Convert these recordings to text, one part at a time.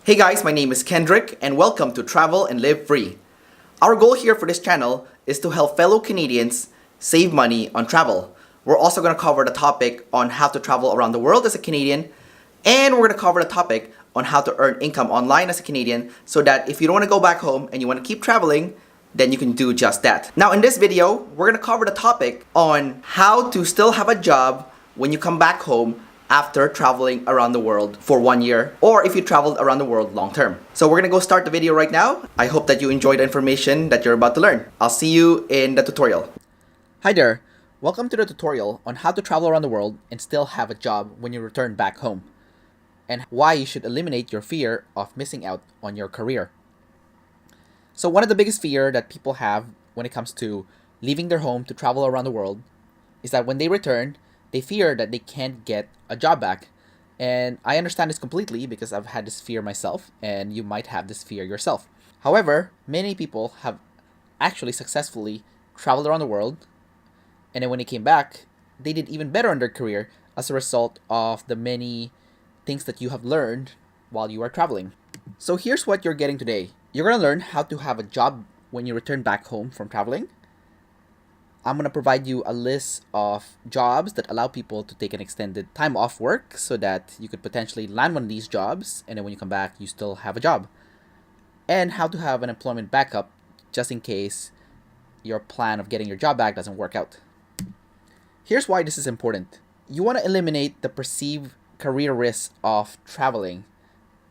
Hey guys, my name is Kendrick and welcome to Travel and Live Free. Our goal here for this channel is to help fellow Canadians save money on travel. We're also going to cover the topic on how to travel around the world as a Canadian, and we're going to cover the topic on how to earn income online as a Canadian so that if you don't want to go back home and you want to keep traveling, then you can do just that. Now in this video, we're going to cover the topic on how to still have a job when you come back home after traveling around the world for 1 year, or if you traveled around the world long term. So we're gonna go start the video right now. I hope that you enjoy the information that you're about to learn. I'll see you in the tutorial. Hi there, welcome to the tutorial on how to travel around the world and still have a job when you return back home, and why you should eliminate your fear of missing out on your career. So one of the biggest fear that people have when it comes to leaving their home to travel around the world is that when they return, they fear that they can't get a job back. And I understand this completely because I've had this fear myself, and you might have this fear yourself. However, many people have actually successfully traveled around the world, and then when they came back, they did even better in their career as a result of the many things that you have learned while you are traveling. So here's what you're getting today. You're going to learn how to have a job when you return back home from traveling. I'm going to provide you a list of jobs that allow people to take an extended time off work so that you could potentially land one of these jobs, and then when you come back, you still have a job. And how to have an employment backup just in case your plan of getting your job back doesn't work out. Here's why this is important. You want to eliminate the perceived career risks of traveling,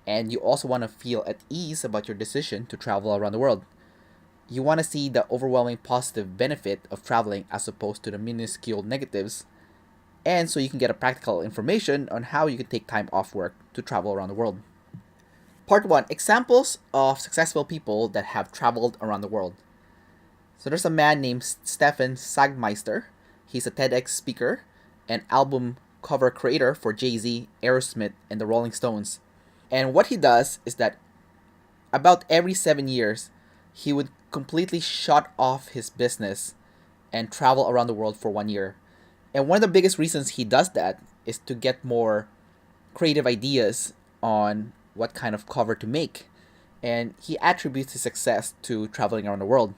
and you also want to feel at ease about your decision to travel around the world. You want to see the overwhelming positive benefit of traveling as opposed to the minuscule negatives, and so you can get a practical information on how you can take time off work to travel around the world. Part 1. Examples of successful people that have traveled around the world. So there's a man named Stefan Sagmeister. He's a TEDx speaker and album cover creator for Jay-Z, Aerosmith, and the Rolling Stones. And what he does is that about every 7 years, he would completely shut off his business and travel around the world for 1 year. And one of the biggest reasons he does that is to get more creative ideas on what kind of cover to make. And he attributes his success to traveling around the world.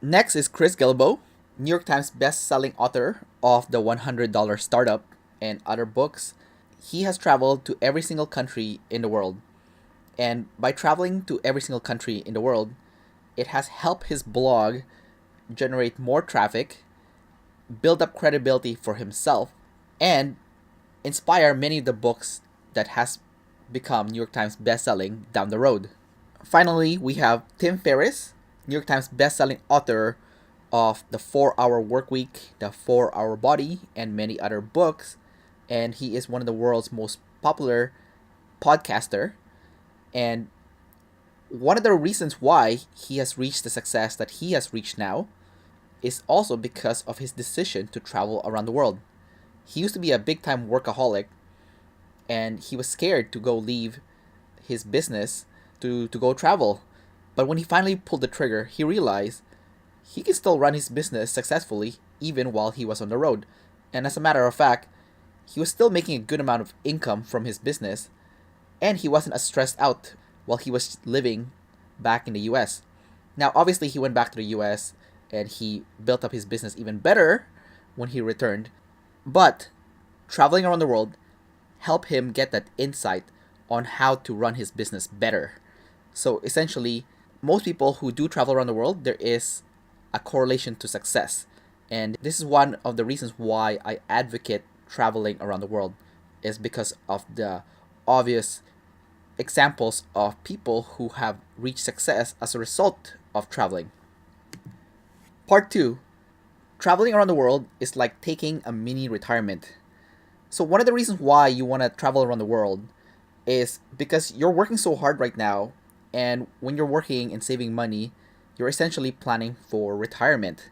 Next is Chris Guillebeau, New York Times best-selling author of The $100 Startup and other books. He has traveled to every single country in the world. And by traveling to every single country in the world, it has helped his blog generate more traffic, build up credibility for himself, and inspire many of the books that has become New York Times bestselling down the road. Finally, we have Tim Ferriss, New York Times bestselling author of The 4-Hour Workweek, The 4-Hour Body, and many other books. And he is one of the world's most popular podcaster. And one of the reasons why he has reached the success that he has reached now is also because of his decision to travel around the world. He used to be a big-time workaholic, and he was scared to go leave his business to go travel. But when he finally pulled the trigger, he realized he can still run his business successfully even while he was on the road. And as a matter of fact, he was still making a good amount of income from his business, and he wasn't as stressed out while he was living back in the US. Now, obviously, he went back to the US and he built up his business even better when he returned. But traveling around the world helped him get that insight on how to run his business better. So essentially, most people who do travel around the world, there is a correlation to success. And this is one of the reasons why I advocate traveling around the world, is because of the obvious examples of people who have reached success as a result of traveling. Part 2. Traveling around the world is like taking a mini retirement. So one of the reasons why you want to travel around the world is because you're working so hard right now, and when you're working and saving money, you're essentially planning for retirement.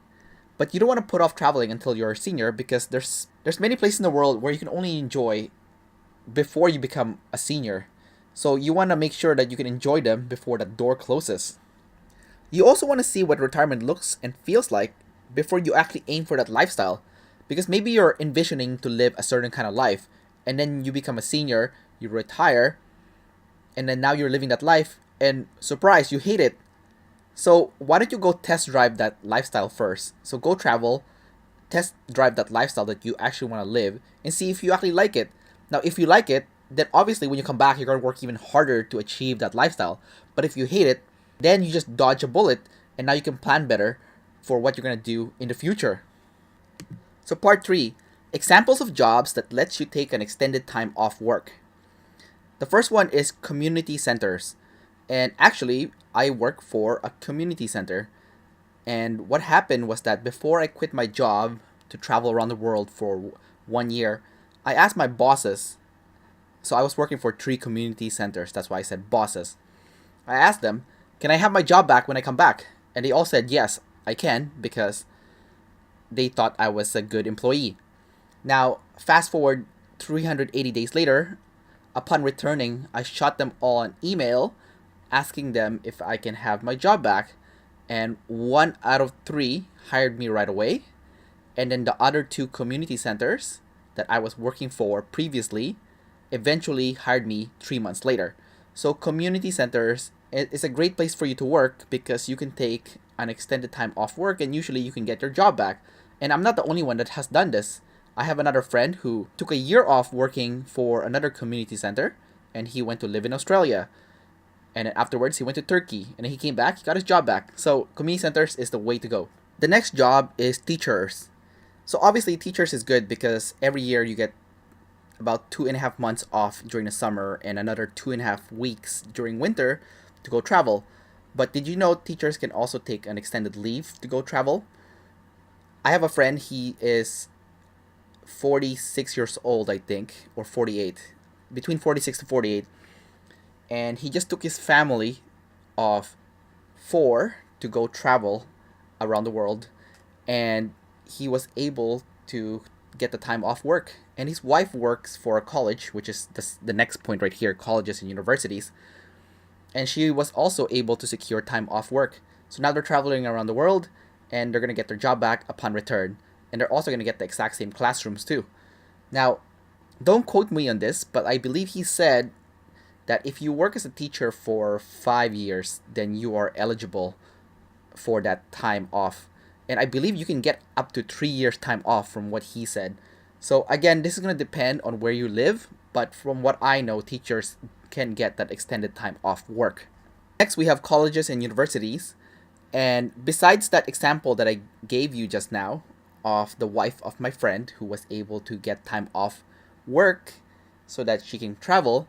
But you don't want to put off traveling until you're a senior, because there's many places in the world where you can only enjoy before you become a senior. So you want to make sure that you can enjoy them before the door closes. You also want to see what retirement looks and feels like before you actually aim for that lifestyle. Because maybe you're envisioning to live a certain kind of life, and then you become a senior, you retire, and then now you're living that life, and surprise, you hate it. So why don't you go test drive that lifestyle first? So go travel, test drive that lifestyle that you actually want to live, and see if you actually like it. Now, if you like it, then obviously when you come back, you're going to work even harder to achieve that lifestyle. But if you hate it, then you just dodge a bullet, and now you can plan better for what you're going to do in the future. So part 3, examples of jobs that lets you take an extended time off work. The first one is community centers. And actually, I work for a community center. And what happened was that before I quit my job to travel around the world for 1 year, I asked my bosses. So I was working for 3 community centers. That's why I said bosses. I asked them, can I have my job back when I come back? And they all said, yes, I can, because they thought I was a good employee. Now, fast forward 380 days later, upon returning, I shot them all an email asking them if I can have my job back. And 1 out of 3 hired me right away. And then the other 2 community centers that I was working for previously eventually hired me 3 months later. So community centers is a great place for you to work because you can take an extended time off work and usually you can get your job back. And I'm not the only one that has done this. I have another friend who took a year off working for another community center and he went to live in Australia. And then afterwards, he went to Turkey. And then he came back, he got his job back. So community centers is the way to go. The next job is teachers. So obviously, teachers is good because every year you get about 2.5 months off during the summer and another 2.5 weeks during winter to go travel. But did you know teachers can also take an extended leave to go travel? I have a friend, he is 46 years old, I think, or 48, between 46 to 48. And he just took his family of 4 to go travel around the world. And he was able to get the time off work. And his wife works for a college, which is the next point right here, colleges and universities. And she was also able to secure time off work. So now they're traveling around the world and they're going to get their job back upon return. And they're also going to get the exact same classrooms too. Now, don't quote me on this, but I believe he said that if you work as a teacher for 5 years, then you are eligible for that time off. And I believe you can get up to 3 years time off from what he said. So again, this is going to depend on where you live, but from what I know, teachers can get that extended time off work. Next, we have colleges and universities. And besides that example that I gave you just now of the wife of my friend who was able to get time off work so that she can travel,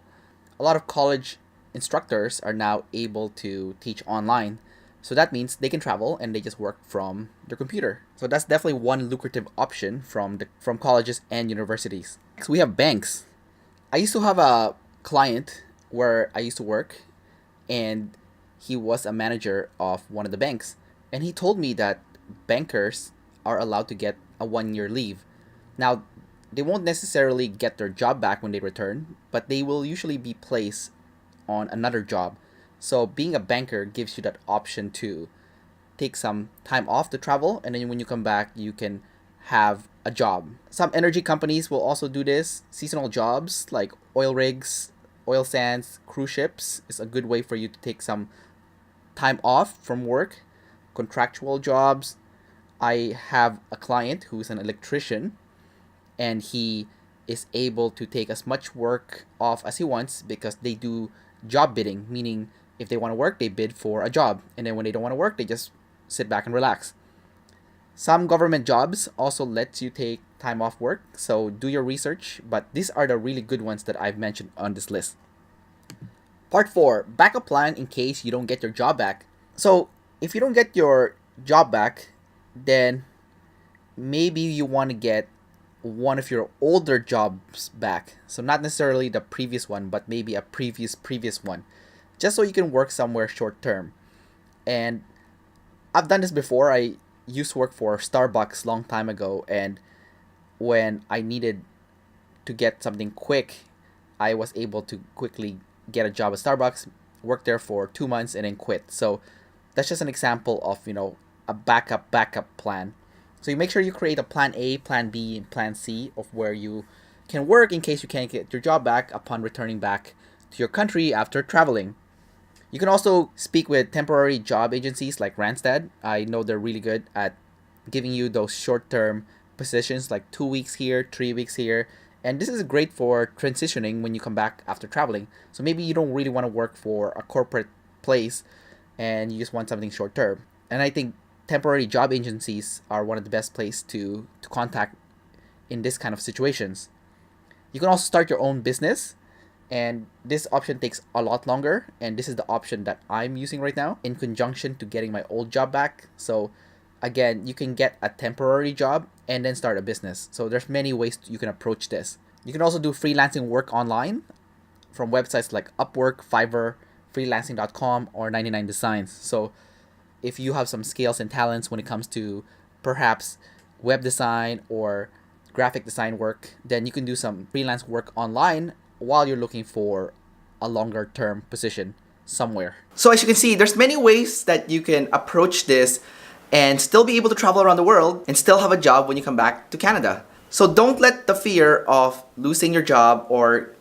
a lot of college instructors are now able to teach online. So that means they can travel and they just work from their computer. So that's definitely one lucrative option from colleges and universities. Next, we have banks. I used to have a client where I used to work and he was a manager of one of the banks. And he told me that bankers are allowed to get a 1-year leave. Now, they won't necessarily get their job back when they return, but they will usually be placed on another job. So being a banker gives you that option to take some time off to travel, and then when you come back, you can have a job. Some energy companies will also do this. Seasonal jobs like oil rigs, oil sands, cruise ships is a good way for you to take some time off from work. Contractual jobs. I have a client who's an electrician and he is able to take as much work off as he wants because they do job bidding, meaning if they want to work, they bid for a job. And then when they don't want to work, they just sit back and relax. Some government jobs also let you take time off work, so do your research, but these are the really good ones that I've mentioned on this list. Part 4, backup plan in case you don't get your job back. So if you don't get your job back, then maybe you want to get one of your older jobs back. So not necessarily the previous one, but maybe a previous one, just so you can work somewhere short term. And I've done this before. I used to work for Starbucks long time ago, and when I needed to get something quick, I was able to quickly get a job at Starbucks, work there for 2 months, and then quit. So that's just an example of, a backup plan. So you make sure you create a plan A, plan B, and plan C of where you can work in case you can't get your job back upon returning back to your country after traveling. You can also speak with temporary job agencies like Randstad. I know they're really good at giving you those short-term positions like 2 weeks here, 3 weeks here. And this is great for transitioning when you come back after traveling. So maybe you don't really want to work for a corporate place and you just want something short-term. And I think temporary job agencies are one of the best places to contact in this kind of situations. You can also start your own business, and this option takes a lot longer, and this is the option that I'm using right now in conjunction to getting my old job back. So again, you can get a temporary job and then start a business. So there's many ways you can approach this. You can also do freelancing work online from websites like Upwork, Fiverr, freelancing.com, or 99 Designs. So if you have some skills and talents when it comes to perhaps web design or graphic design work, then you can do some freelance work online while you're looking for a longer term position somewhere. So as you can see, there's many ways that you can approach this and still be able to travel around the world and still have a job when you come back to Canada. So don't let the fear of losing your job or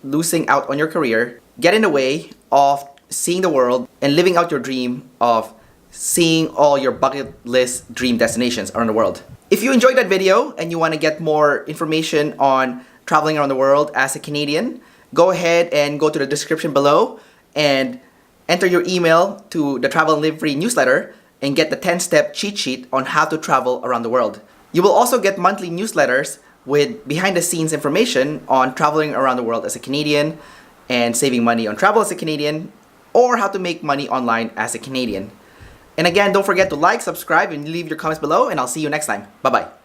losing out on your career get in the way of seeing the world and living out your dream of seeing all your bucket list dream destinations around the world. If you enjoyed that video and you want to get more information on traveling around the world as a Canadian, go ahead and go to the description below and enter your email to the Travel and Live Free newsletter and get the 10-step cheat sheet on how to travel around the world. You will also get monthly newsletters with behind-the-scenes information on traveling around the world as a Canadian and saving money on travel as a Canadian, or how to make money online as a Canadian. And again, don't forget to like, subscribe, and leave your comments below, and I'll see you next time. Bye-bye.